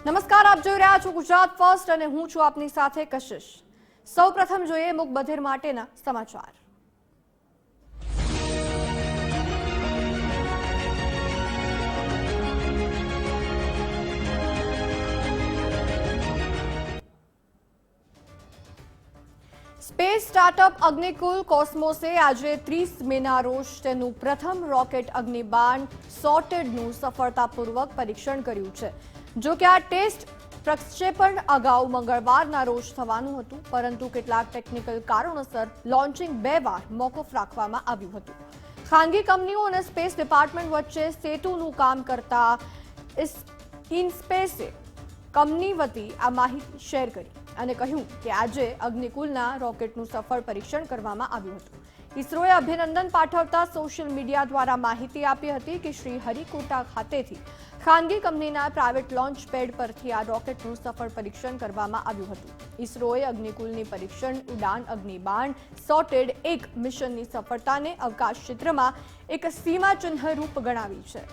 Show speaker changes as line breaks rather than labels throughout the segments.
નમસ્કાર, આપ જોઈ રહ્યા છો ગુજરાત ફર્સ્ટ અને હું છું આપની સાથે કશિશ। સૌપ્રથમ જોઈએ મૂક બધેર માટેના સમાચાર। સ્પેસ સ્ટાર્ટઅપ અગ્નિકુલ કોસ્મોસે આજે 30 મેના રોજ તેનું પ્રથમ રોકેટ અગ્નિબાણ સોર્ટેડનું સફળતાપૂર્વક પરીક્ષણ કર્યું છે। જો કે આ ટેસ્ટ પ્રક્ષેપણ અગાઉ મંગળવારના રોજ થવાનું હતું, પરંતુ કેટલાક ટેકનિકલ કારણોસર લોન્ચિંગ 2 વાર મોકૂફ રાખવામાં આવ્યું હતું। ખાનગી કંપનીઓ અને સ્પેસ ડિપાર્ટમેન્ટ વચ્ચે સેતુનું કામ કરતા ઇનસ્પેસે કંપની વતી આ માહિતી શેર કરી અને કહ્યું કે આજે અગ્નિકુલના રોકેટનું સફળ પરીક્ષણ કરવામાં આવ્યું હતું। ઇસરોએ અભિનંદન પાઠવતા સોશિયલ મીડિયા દ્વારા માહિતી આપી હતી કે શ્રી હરિકોટા ખાતેથી ખાનગી કંપનીના પ્રાઇવેટ લોન્ચ પેડ પરથી આ રોકેટનું સફળ પરીક્ષણ કરવામાં આવ્યું હતું। ઇસરોએ અગ્નિકુલની પરીક્ષણ ઉડાન અગ્નિબાણ સોર્ટેડ 1 મિશનની સફળતાને અવકાશ ક્ષેત્રમાં એક સીમાચિહ્ન રૂપ ગણાવી છે।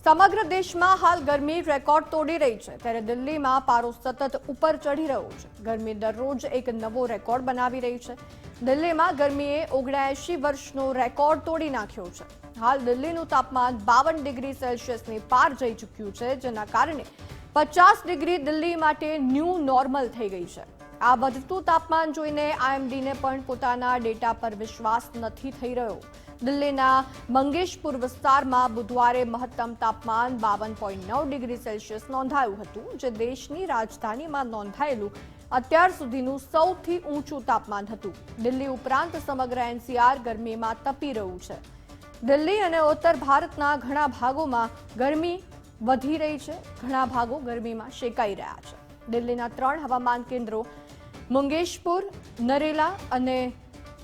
સમગ્ર દેશમાં હાલ ગરમી રેકોર્ડ તોડી રહી છે, ત્યારે દિલ્હીમાં પારો સતત ઉપર ચઢી રહ્યો છે। ગરમી દરરોજ એક નવો રેકોર્ડ બનાવી રહી છે। દિલ્હીમાં ગરમીએ 79 વર્ષનો રેકોર્ડ તોડી નાખ્યો છે। હાલ દિલ્હીનું તાપમાન 52 ડિગ્રી સેલ્સિયસની પાર જઈ ચૂક્યું છે, જેના કારણે 50 ડિગ્રી દિલ્હી માટે ન્યૂ નોર્મલ થઈ ગઈ છે। આ વધતું તાપમાન જોઈને આઈએમડીને પણ પોતાના ડેટા પર વિશ્વાસ નથી થઈ રહ્યો। દિલ્હીના મંગેશપુર વિસ્તારમાં બુધવારે મહત્તમ તાપમાન 52.9 ડિગ્રી સેલ્સિયસ નોંધાયું હતું, જે દેશની રાજધાનીમાં નોંધાયેલું અત્યાર સુધીનું સૌથી ઊંચું તાપમાન હતું। દિલ્હી ઉપરાંત સમગ્ર એનસીઆર ગરમીમાં તપી રહ્યું છે। દિલ્હી અને ઉત્તર ભારતના ઘણા ભાગોમાં ગરમી વધી રહી છે, ઘણા ભાગો ગરમીમાં શેકાઈ રહ્યા છે। દિલ્હીના 3 હવામાન કેન્દ્રો મંગેશપુર, નરેલા અને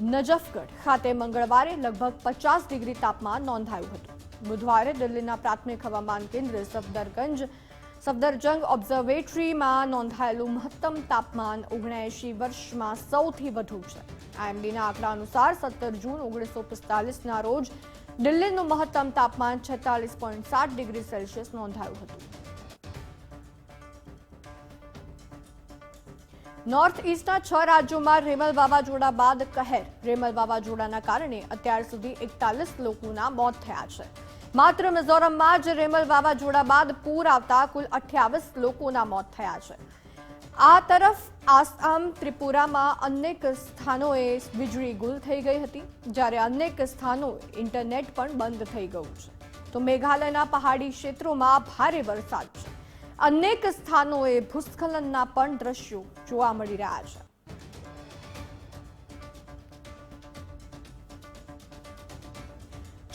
નજફગઢ ખાતે મંગળવારે લગભગ 50 ડિગ્રી તાપમાન નોંધાયું હતું। બુધવારે દિલ્હીના પ્રાથમિક હવામાન કેન્દ્ર સફદરજંગ ઓબ્ઝર્વેટરીમાં નોંધાયેલું મહત્તમ તાપમાન 79 વર્ષમાં સૌથી વધુ છે। આઈએમડીના આંકડા અનુસાર 17 જૂન 1945ના રોજ દિલ્હીનું મહત્તમ તાપમાન 46.7 ડિગ્રી સેલ્સિયસ નોંધાયું હતું। નોર્થ ઇસ્ટના 6 રાજ્યોમાં રેમલ વાવાઝોડા બાદ કહેર। રેમલ વાવાઝોડાના કારણે અત્યાર સુધી 41 લોકોના મોત થયા છે। માત્ર મિઝોરમમાં જ રેમલ વાવાઝોડા બાદ પૂર આવતા કુલ 28 લોકોના મોત થયા છે। આ તરફ આસામ, ત્રિપુરામાં અનેક સ્થાનોએ વીજળી ગુલ થઈ ગઈ હતી, જ્યારે અનેક સ્થાનોએ ઇન્ટરનેટ પણ બંધ થઈ ગયું છે। તો મેઘાલયના પહાડી ક્ષેત્રોમાં ભારે વરસાદ છે। અનેક સ્થાનોએ ભૂસ્ખલનના પણ દ્રશ્યો જોવા મળી રહ્યા છે।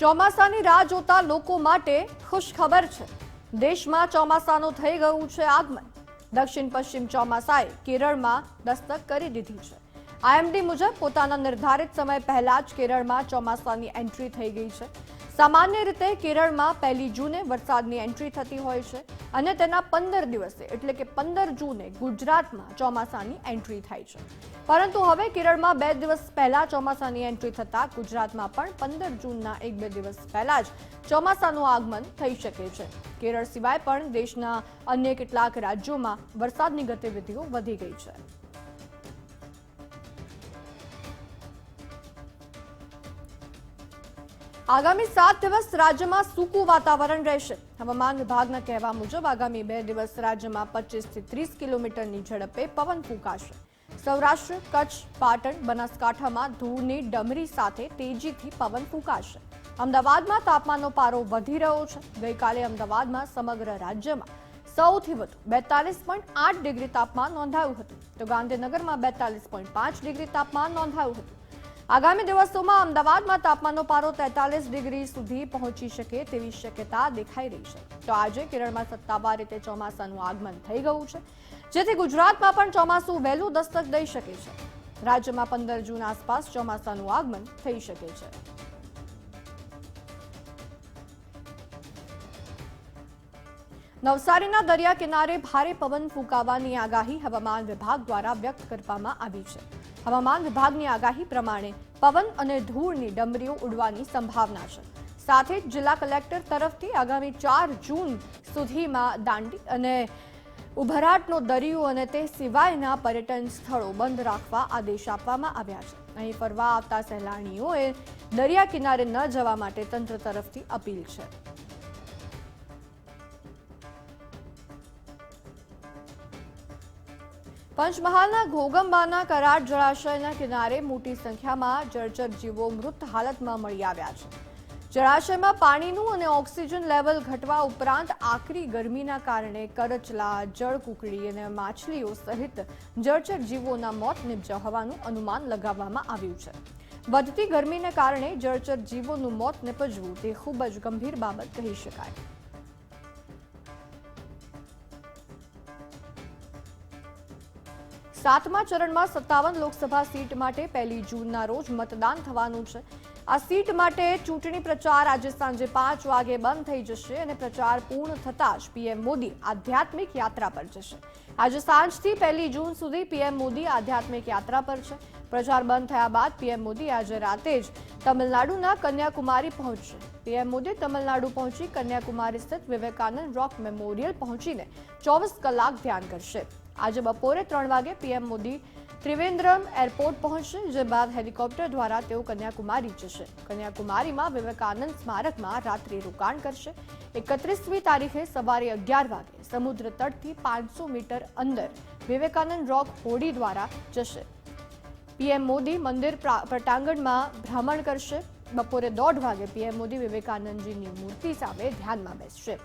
ચોમાસાની રાહ જોતા લોકો માટે ખુશખબર છે। દેશમાં ચોમાસાનું થઈ ગયું છે આગમન। દક્ષિણ પશ્ચિમ ચોમાસાએ કેરળમાં દસ્તક કરી દીધી છે। આઈએમડી મુજબ પોતાના નિર્ધારિત સમય પહેલા જ કેરળમાં ચોમાસાની એન્ટ્રી થઈ ગઈ છે। સામાન્ય રીતે કેરળમાં 1 જૂને વરસાદની એન્ટ્રી થતી હોય છે અને તેના 15 દિવસે એટલે કે 15 જૂને ગુજરાતમાં ચોમાસાની એન્ટ્રી થાય છે, પરંતુ હવે કેરળમાં 2 દિવસ પહેલા ચોમાસાની એન્ટ્રી થતા ગુજરાતમાં પણ 15 જૂનના 1-2 દિવસ પહેલા જ ચોમાસાનું આગમન થઈ શકે છે। કેરળ સિવાય પણ દેશના અન્ય કેટલાક રાજ્યોમાં વરસાદની ગતિવિધિઓ વધી ગઈ છે। આગામી 7 દિવસ રાજ્યમાં સૂકું વાતાવરણ રહેશે। હવામાન વિભાગના કહેવા મુજબ આગામી 2 દિવસ રાજ્યમાં 25 થી 30 કિલોમીટરની ઝડપે પવન ફૂંકાશે। સૌરાષ્ટ્ર, કચ્છ, પાટણ, બનાસકાંઠામાં ધૂળની ડમરી સાથે તેજીથી પવન ફૂંકાશે। અમદાવાદમાં તાપમાનનો પારો વધી રહ્યો છે। ગઈકાલે અમદાવાદમાં સમગ્ર રાજ્યમાં સૌથી વધુ 42.8 ડિગ્રી તાપમાન નોંધાયું હતું, તો ગાંધીનગરમાં 42.5 ડિગ્રી તાપમાન નોંધાયું હતું। આગામી દિવસોમાં અમદાવાદમાં તાપમાનનો પારો 43 ડિગ્રી સુધી પહોંચી શકે તેવી શક્યતા દેખાઈ રહી છે। તો આજે કેરળમાં સત્તાવાર રીતે ચોમાસાનું આગમન થઈ ગયું છે, જેથી ગુજરાતમાં પણ ચોમાસું વહેલું દસ્તક દઈ શકે છે। રાજ્યમાં 15 જૂન આસપાસ ચોમાસાનું આગમન થઈ શકે છે। નવસારીના દરિયા કિનારે ભારે પવન ફૂંકાવાની આગાહી હવામાન વિભાગ દ્વારા વ્યક્ત કરવામાં આવી છે। હવામાન વિભાગની આગાહી પ્રમાણે પવન અને ધૂળની ડમરીઓ ઉડવાની સંભાવના છે। સાથે જ જિલ્લા કલેક્ટર તરફથી આગામી 4 જૂન સુધીમાં દાંડી અને ઉભરાટનો દરિયો અને તે સિવાયના પર્યટન સ્થળો બંધ રાખવા આદેશ આપવામાં આવ્યા છે. અહીં ફરવા આવતા સહેલાણીઓએ દરિયા કિનારે ન જવા માટે તંત્ર તરફથી અપીલ છે. પંચમહાલના ઘોગંબાના કરાડ જળાશયના કિનારે મોટી સંખ્યામાં જળચર જીવો મૃત હાલતમાં મળી આવ્યા છે. જળાશયમાં પાણીનું અને ઓક્સિજન લેવલ ઘટવા ઉપરાંત આકરી ગરમીના કારણે કરચલા, જળકુકડી અને માછલીઓ સહિત જળચર જીવોના મોત નિપજ્યા હોવાનું અનુમાન લગાવવામાં આવ્યું છે. વધતી ગરમીને કારણે જળચર જીવોનું મોત નિપજવું તે ખૂબ જ ગંભીર બાબત કહી શકાય. સાતમા ચરણમાં 57 લોકસભા સીટ માટે 1 જૂનના રોજ મતદાન થવાનું છે. આ સીટ માટે ચૂંટણી પ્રચાર આજે સાંજે 5 વાગે બંધ થઈ જશે અને પ્રચાર પૂર્ણ થતાં જ પીએમ મોદી આધ્યાત્મિક યાત્રા પર જશે. આજે સાંજથી 1 જૂન સુધી પીએમ મોદી આધ્યાત્મિક યાત્રા પર છે. પ્રચાર બંધ થયા બાદ પીએમ મોદી આજે રાતે જ તમિલનાડુના કન્યાકુમારી પહોંચશે. પીએમ મોદી તમિલનાડુ પહોંચી કન્યાકુમારી સ્થિત વિવેકાનંદ રોક મેમોરિયલ પહોંચીને 24 કલાક ધ્યાન કરશે. આજે બપોરે 3 વાગે પીએમ મોદી ત્રિવેન્દ્રમ એરપોર્ટ પહોંચશે, જે બાદ હેલિકોપ્ટર દ્વારા તેઓ કન્યાકુમારી જશે. કન્યાકુમારીમાં વિવેકાનંદ સ્મારકમાં રાત્રિ રોકાણ કરશે. 31મી તારીખે સવારે 11 વાગે સમુદ્ર તટથી 500 મીટર અંદર વિવેકાનંદ રોક હોડી દ્વારા જશે. પીએમ મોદી મંદિર પટાંગણમાં ભ્રમણ કરશે. બપોરે 1:30 વાગે પીએમ મોદી વિવેકાનંદજીની મૂર્તિ સામે ધ્યાનમાં બેસશે.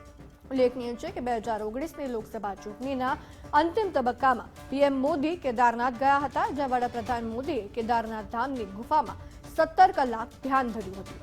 ઉલ્લેખનીય છે કે 2019ની લોકસભા ચૂંટણીના અંતિમ તબક્કામાં પીએમ મોદી કેદારનાથ ગયા હતા, જ્યાં વડાપ્રધાન મોદીએ કેદારનાથ ધામની ગુફામાં 17 કલાક ધ્યાન ધર્યું હતું.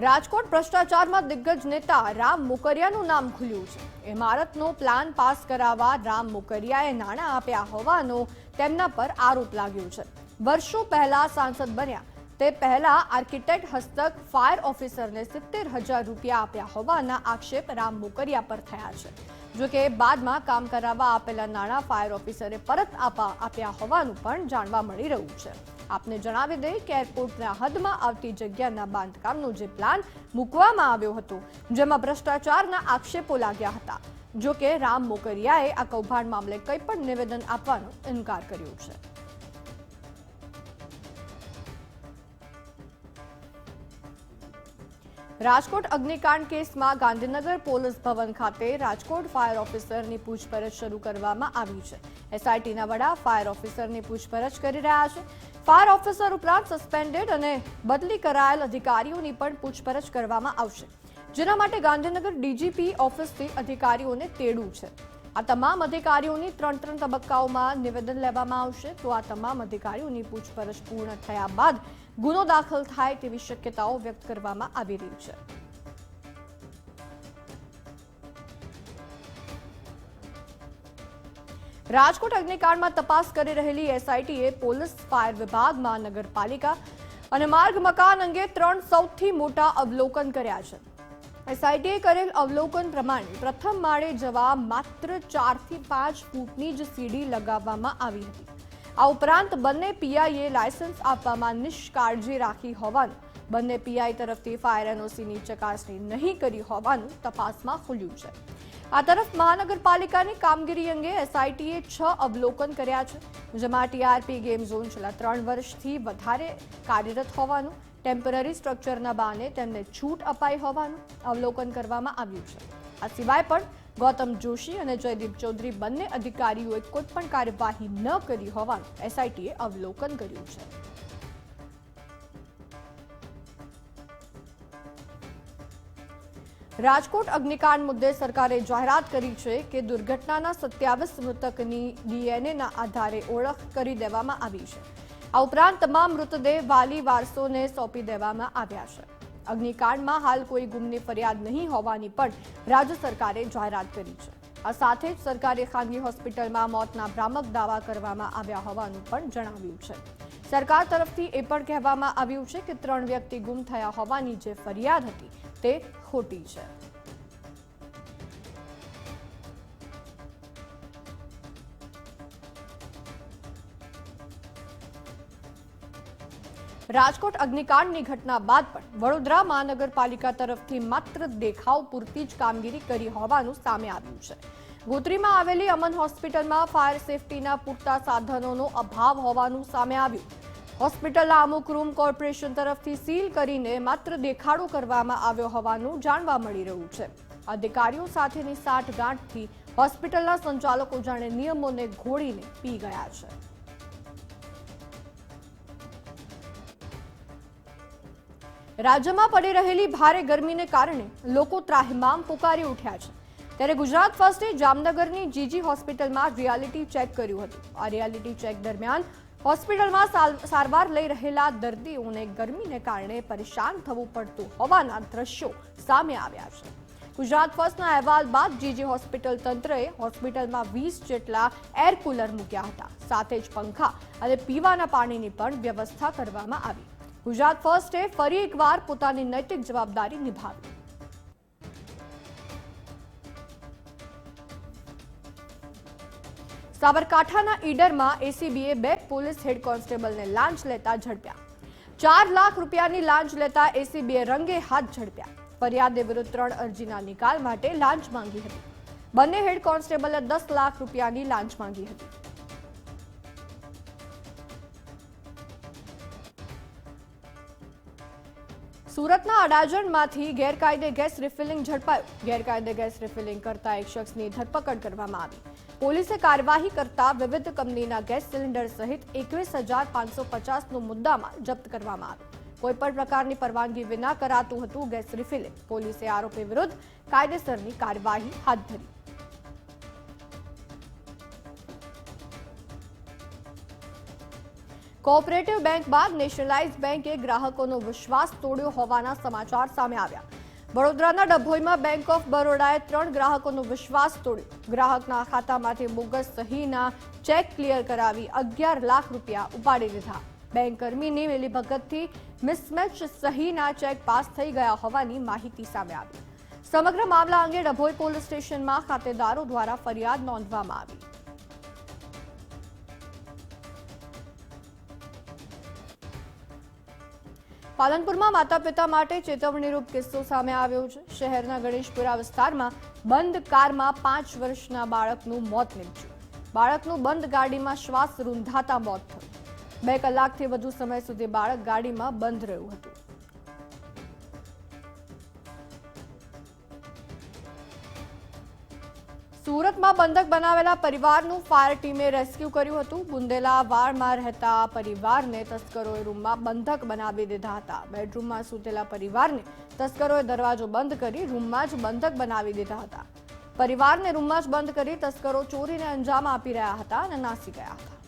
રાજકોટ ભ્રષ્ટાચારમાં દિગ્ગજ નેતા રામ મોકરિયાનું નામ ખુલ્યું છે. ઇમારતનો પ્લાન પાસ કરાવવા રામ મોકરિયાએ નાણાં આપ્યા હોવાનો તેમના પર આરોપ લાગ્યો છે. વર્ષો પહેલા સાંસદ બન્યા તે પહેલા આર્કિટેક્ટ હસ્તક ફાયર ઓફિસરને 70,000 રૂપિયા આપ્યા હોવાના આક્ષેપ રામ મોકરિયા પર થયા છે. જોકે બાદમાં કામ કરાવવા આપેલા નાણાં ફાયર ઓફિસરે પરત આપ્યા હોવાનું પણ જાણવા મળી રહ્યું છે. આપને જણાવી દઈએ કે એરપોર્ટના હદમાં આવતી જગ્યાના બાંધકામનો જે પ્લાન મૂકવામાં આવ્યો હતો, જેમાં ભ્રષ્ટાચારના આક્ષેપો લાગ્યા હતા. જોકે રામ મોકરિયાએ આ કૌભાંડ મામલે કંઈ પણ નિવેદન આપવાનો ઇનકાર કર્યો છે. રાજકોટ અગ્નિકાંડ કેસમાં ગાંધીનગર પોલીસ ભવન ખાતે રાજકોટ ફાયર ઓફિસરની પૂછપરછ શરૂ કરવામાં આવી છે. એસઆઈટીના વડા ફાયર ઓફિસરની પૂછપરછ કરી રહ્યા છે. ફાયર ઓફિસર ઉપરાંત સસ્પેન્ડેડ અને બદલી કરાયેલ અધિકારીઓની પણ પૂછપરછ કરવામાં આવશે, જેના માટે ગાંધીનગર ડીજીપી ઓફિસથી અધિકારીઓને તેડું છે. આ તમામ અધિકારીઓની 3 તબક્કાઓમાં નિવેદન લેવામાં આવશે. તો આ તમામ અધિકારીઓની પૂછપરછ પૂર્ણ થયા બાદ ગુનો દાખલ થાય તેવી શક્યતાઓ વ્યક્ત કરવામાં આવી રહી છે. રાજકોટ અગ્નિકાંડમાં તપાસ કરી રહેલી એસઆઈટીએ પોલીસ, ફાયર વિભાગ, મહાનગરપાલિકા અને માર્ગ મકાન અંગે 3 સૌથી મોટા અવલોકન કર્યા છે. એસઆઈટીએ કરેલ અવલોકન પ્રમાણે પ્રથમ માળે જવા માત્ર 4 થી 5 ફૂટની જ સીડી લગાવવામાં આવી હતી. આ ઉપરાંત બંને પીઆઈએ લાયસન્સ આપવામાં નિષ્કાળજી રાખી હોવાનું, બંને પીઆઈ તરફથી ફાયર એનઓસીની ચકાસણી નહીં કરી હોવાનું તપાસમાં ખુલ્યું છે. આ તરફ મહાનગરપાલિકાની કામગીરી અંગે એસઆઈટીએ 6 અવલોકન કર્યા છે, જેમાં ટીઆરપી ગેમ ઝોન છેલ્લા 3 વર્ષથી વધારે કાર્યરત હોવાનું, ટેમ્પરરી સ્ટ્રક્ચરના બહાને તેમને છૂટ અપાઈ હોવાનું અવલોકન કરવામાં આવ્યું છે. આ સિવાય પણ ગૌતમ જોશી અને જયદીપ ચૌધરી બંને અધિકારીઓએ કોઈ પણ કાર્યવાહી ન કરી હોવાનું એસઆઈટીએ અવલોકન કર્યું છે. રાજકોટ અગ્નિકાંડ મુદ્દે સરકારે જાહેરાત કરી છે કે દુર્ઘટનાના 27 મૃતકની ડીએનએના આધારે ઓળખ કરી દેવામાં આવી છે. આ ઉપરાંત તમામ મૃતદેહ વાલી વારસોને સોંપી દેવામાં આવ્યા છે. અગ્નિકાંડમાં હાલ કોઈ ગુમની ફરિયાદ નહીં હોવાની પણ રાજ્ય સરકારે જાહેરાત કરી છે. આ સાથે જ સરકારે ખાનગી હોસ્પિટલમાં મોતના ભ્રામક દાવા કરવામાં આવ્યા હોવાનું પણ જણાવ્યું છે. સરકાર તરફથી એ પણ કહેવામાં આવ્યું છે કે 3 વ્યક્તિ ગુમ થયા હોવાની જે ફરિયાદ હતી તે ખોટી છે. રાજકોટ અગ્નિકાંડની ઘટના બાદ પણ વડોદરા મહાનગરપાલિકા તરફથી માત્ર દેખાવ પૂરતી જ કામગીરી કરી હોવાનું સામે આવ્યું છે। ગોત્રીમાં આવેલી અમન હોસ્પિટલમાં ફાયર સેફટીના પૂરતા સાધનોનો અભાવ હોવાનું સામે આવ્યું। હોસ્પિટલના અમુક રૂમ કોર્પોરેશન તરફથી સીલ કરીને માત્ર દેખાડો કરવામાં આવ્યો હોવાનું જાણવા મળી રહ્યું છે। અધિકારીઓ સાથેની સાઠગાંઠથી હોસ્પિટલના સંચાલકો જાણે નિયમોને ઘોળીને પી ગયા છે। રાજ્યમાં પડી રહેલી ભારે ગરમીને કારણે લોકો ત્રાહિમામ પુકારી ઉઠ્યા છે। ત્યારે ગુજરાત ફર્સ્ટે જામનગરની જીજી હોસ્પિટલમાં રિયાલિટી ચેક કર્યું હતું। આ રિયાલિટી ચેક દરમિયાન હોસ્પિટલમાં સારવાર લઈ રહેલા દર્દીઓને ગરમીને કારણે પરેશાન થવું પડતું હોવાના દ્રશ્યો સામે આવ્યા છે। ગુજરાત ફર્સ્ટના અહેવાલ બાદ જીજી હોસ્પિટલ તંત્રએ હોસ્પિટલમાં 20 જેટલા એર કુલર મૂક્યા હતા। સાથે જ પંખા અને પીવાના પાણીની પણ વ્યવસ્થા કરવામાં આવી। ગુજરાત ફર્સ્ટે ફરી એકવાર પોતાની નૈતિક જવાબદારી નિભાવી। સાબરકાંઠાના ઈડરમાં એસીબીએ 2 પોલીસ હેડ કોન્સ્ટેબલને લાંચ લેતા ઝડપ્યા। 4 લાખ રૂપિયાની લાંચ લેતા એસીબીએ રંગે હાથ ઝડપ્યા। ફરિયાદે વિરુદ્ધ 3 અરજીના નિકાલ માટે લાંચ માંગી હતી। બંને હેડ કોન્સ્ટેબલે 10 લાખ રૂપિયાની લાંચ માંગી હતી। સુરતના અડાજણમાંથી ગેરકાયદે ગેસ રિફિલિંગ ઝડપાયું। ગેરકાયદે ગેસ રિફિલિંગ કરતા એક શખ્સની ધરપકડ કરવામાં આવી। પોલીસે કાર્યવાહી કરતા વિવિધ કંપનીના ગેસ સિલિન્ડર સહિત 21,550નો મુદ્દામાલ જપ્ત કરવામાં આવ્યો। કોઈપણ પ્રકારની પરવાનગી વિના કરાતું હતું ગેસ રિફિલિંગ। પોલીસે આરોપી વિરુદ્ધ કાયદેસરની કાર્યવાહી હાથ ધરી। કોઓપરેટિવ બેંક બાદ નેશનલાઇઝ બેંકે ગ્રાહકોનો વિશ્વાસ તોડ્યો હોવાના સમાચાર સામે આવ્યા। વડોદરાના ડભોઈમાં બેંક ઓફ બરોડાએ 3 ગ્રાહકોનો વિશ્વાસ તોડ્યો। ગ્રાહકના ખાતામાંથી બોગસ સહીના ચેક ક્લિયર કરાવી 11 લાખ રૂપિયા ઉપાડી લીધા। બેંક કર્મીની મિલીભગતથી મિસમેચ સહીના ચેક પાસ થઈ ગયા હોવાની માહિતી સામે આવી। સમગ્ર મામલા અંગે ડભોઈ પોલીસ સ્ટેશનમાં ખાતેદારો દ્વારા ફરિયાદ નોંધવામાં આવી। પાલનપુરમાં માતા પિતા માટે ચેતવણીરૂપ કિસ્સો સામે આવ્યો છે। શહેરના ગણેશપુરા વિસ્તારમાં બંધ કારમાં 5 વર્ષના બાળકનું મોત નીપજ્યું। બાળકનું બંધ ગાડીમાં શ્વાસ રૂંધાતા મોત થયું। 2 કલાકથી વધુ સમય સુધી બાળક ગાડીમાં બંધ રહ્યું હતું। સુરતમાં બંધક બનાવેલા પરિવારનું ફાયર ટીમે રેસ્ક્યુ કર્યું હતું। બુંદેલા વાડમાં રહેતા પરિવારને તસ્કરોએ રૂમમાં બંધક બનાવી દીધા હતા। બેડરૂમમાં સૂતેલા પરિવારને તસ્કરોએ દરવાજો બંધ કરી રૂમમાં જ બંધક બનાવી દીધા હતા। પરિવારને રૂમમાં જ બંધ કરી તસ્કરો ચોરીને અંજામ આપી રહ્યા હતા અને નાસી ગયા હતા।